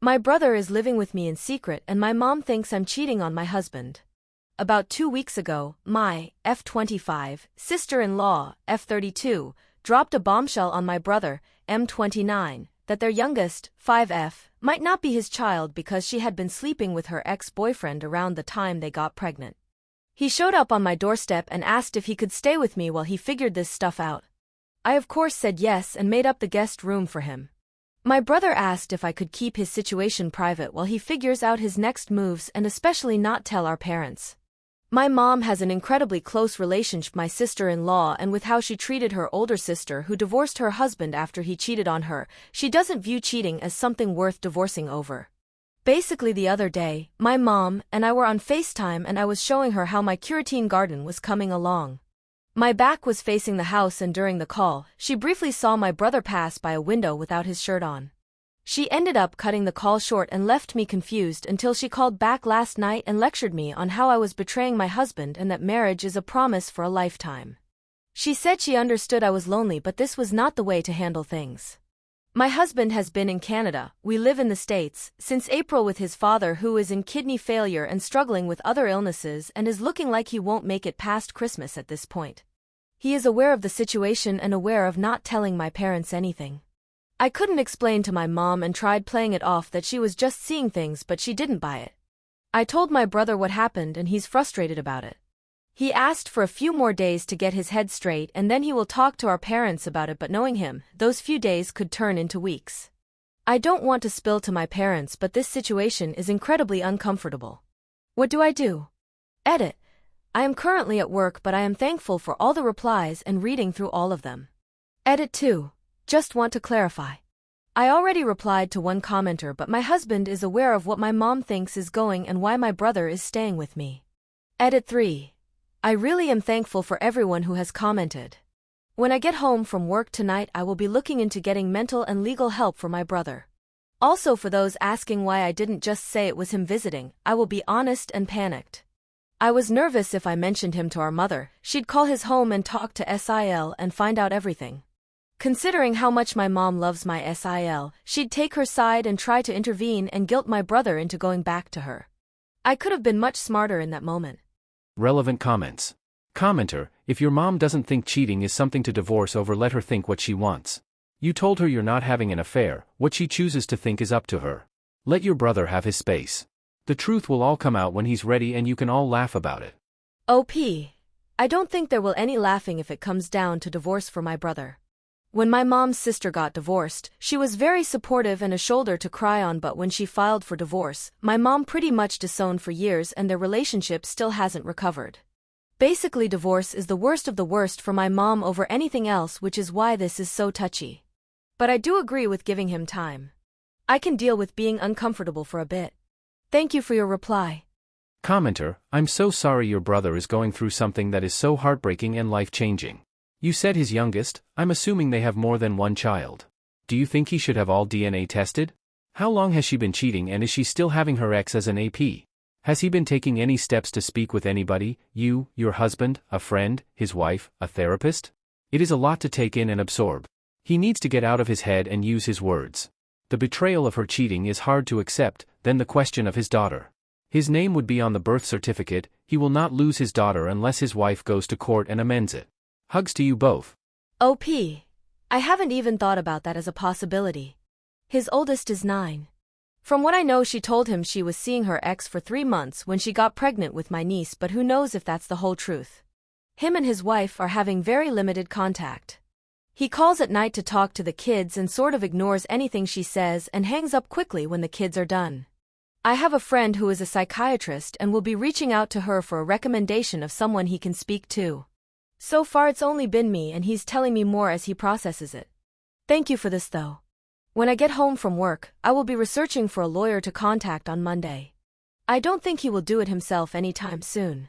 My brother is living with me in secret and my mom thinks I'm cheating on my husband. About 2 weeks ago, my F25 sister-in-law, F32, dropped a bombshell on my brother, M29, that their youngest, 5F, might not be his child because she had been sleeping with her ex-boyfriend around the time they got pregnant. He showed up on my doorstep and asked if he could stay with me while he figured this stuff out. I of course said yes and made up the guest room for him. My brother asked if I could keep his situation private while he figures out his next moves and especially not tell our parents. My mom has an incredibly close relationship with my sister-in-law, and with how she treated her older sister who divorced her husband after he cheated on her, she doesn't view cheating as something worth divorcing over. Basically the other day, my mom and I were on FaceTime and I was showing her how my curatine garden was coming along. My back was facing the house and during the call, she briefly saw my brother pass by a window without his shirt on. She ended up cutting the call short and left me confused until she called back last night and lectured me on how I was betraying my husband and that marriage is a promise for a lifetime. She said she understood I was lonely, but this was not the way to handle things. My husband has been in Canada, we live in the States, since April with his father who is in kidney failure and struggling with other illnesses and is looking like he won't make it past Christmas at this point. He is aware of the situation and aware of not telling my parents anything. I couldn't explain to my mom and tried playing it off that she was just seeing things, but she didn't buy it. I told my brother what happened and he's frustrated about it. He asked for a few more days to get his head straight and then he will talk to our parents about it, but knowing him, those few days could turn into weeks. I don't want to spill to my parents, but this situation is incredibly uncomfortable. What do I do? Edit. I am currently at work, but I am thankful for all the replies and reading through all of them. Edit 2. Just want to clarify. I already replied to one commenter, but my husband is aware of what my mom thinks is going and why my brother is staying with me. Edit 3. I really am thankful for everyone who has commented. When I get home from work tonight, I will be looking into getting mental and legal help for my brother. Also, for those asking why I didn't just say it was him visiting, I will be honest and panicked. I was nervous if I mentioned him to our mother, she'd call his home and talk to SIL and find out everything. Considering how much my mom loves my SIL, she'd take her side and try to intervene and guilt my brother into going back to her. I could have been much smarter in that moment. Relevant comments. Commenter, if your mom doesn't think cheating is something to divorce over, let her think what she wants. You told her you're not having an affair, what she chooses to think is up to her. Let your brother have his space. The truth will all come out when he's ready and you can all laugh about it. OP. I don't think there will any laughing if it comes down to divorce for my brother. When my mom's sister got divorced, she was very supportive and a shoulder to cry on, but when she filed for divorce, my mom pretty much disowned for years and their relationship still hasn't recovered. Basically, divorce is the worst of the worst for my mom over anything else, which is why this is so touchy. But I do agree with giving him time. I can deal with being uncomfortable for a bit. Thank you for your reply. Commenter, I'm so sorry your brother is going through something that is so heartbreaking and life-changing. You said his youngest, I'm assuming they have more than one child. Do you think he should have all DNA tested? How long has she been cheating and is she still having her ex as an AP? Has he been taking any steps to speak with anybody, you, your husband, a friend, his wife, a therapist? It is a lot to take in and absorb. He needs to get out of his head and use his words. The betrayal of her cheating is hard to accept, then the question of his daughter. His name would be on the birth certificate, he will not lose his daughter unless his wife goes to court and amends it. Hugs to you both. OP. I haven't even thought about that as a possibility. His oldest is 9. From what I know, she told him she was seeing her ex for 3 months when she got pregnant with my niece, but who knows if that's the whole truth. Him and his wife are having very limited contact. He calls at night to talk to the kids and sort of ignores anything she says and hangs up quickly when the kids are done. I have a friend who is a psychiatrist and will be reaching out to her for a recommendation of someone he can speak to. So far it's only been me and he's telling me more as he processes it. Thank you for this though. When I get home from work, I will be researching for a lawyer to contact on Monday. I don't think he will do it himself anytime soon.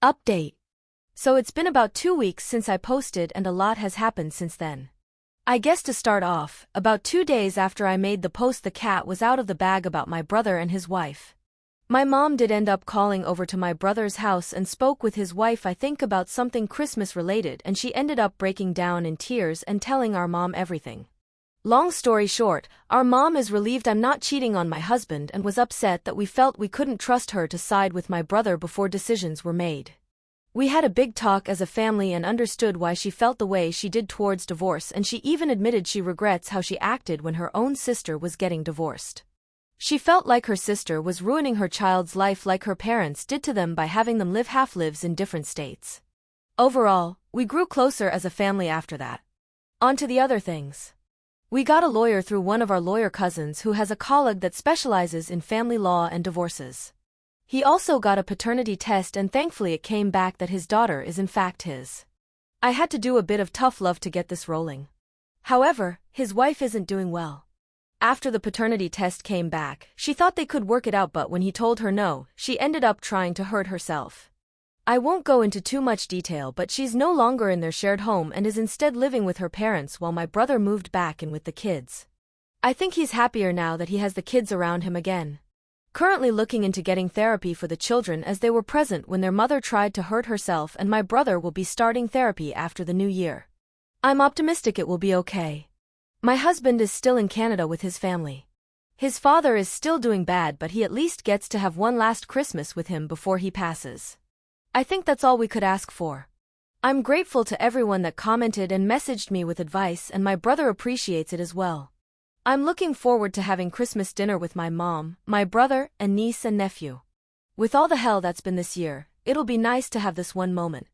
Update. So it's been about 2 weeks since I posted and a lot has happened since then. I guess to start off, about 2 days after I made the post, the cat was out of the bag about my brother and his wife. My mom did end up calling over to my brother's house and spoke with his wife, I think about something Christmas related, and she ended up breaking down in tears and telling our mom everything. Long story short, our mom is relieved I'm not cheating on my husband and was upset that we felt we couldn't trust her to side with my brother before decisions were made. We had a big talk as a family and understood why she felt the way she did towards divorce, and she even admitted she regrets how she acted when her own sister was getting divorced. She felt like her sister was ruining her child's life like her parents did to them by having them live half-lives in different states. Overall, we grew closer as a family after that. On to the other things. We got a lawyer through one of our lawyer cousins who has a colleague that specializes in family law and divorces. He also got a paternity test and thankfully it came back that his daughter is in fact his. I had to do a bit of tough love to get this rolling. However, his wife isn't doing well. After the paternity test came back, she thought they could work it out, but when he told her no, she ended up trying to hurt herself. I won't go into too much detail, but she's no longer in their shared home and is instead living with her parents while my brother moved back in with the kids. I think he's happier now that he has the kids around him again. Currently looking into getting therapy for the children as they were present when their mother tried to hurt herself, and my brother will be starting therapy after the new year. I'm optimistic it will be okay. My husband is still in Canada with his family. His father is still doing bad, but he at least gets to have one last Christmas with him before he passes. I think that's all we could ask for. I'm grateful to everyone that commented and messaged me with advice, and my brother appreciates it as well. I'm looking forward to having Christmas dinner with my mom, my brother, and niece and nephew. With all the hell that's been this year, it'll be nice to have this one moment.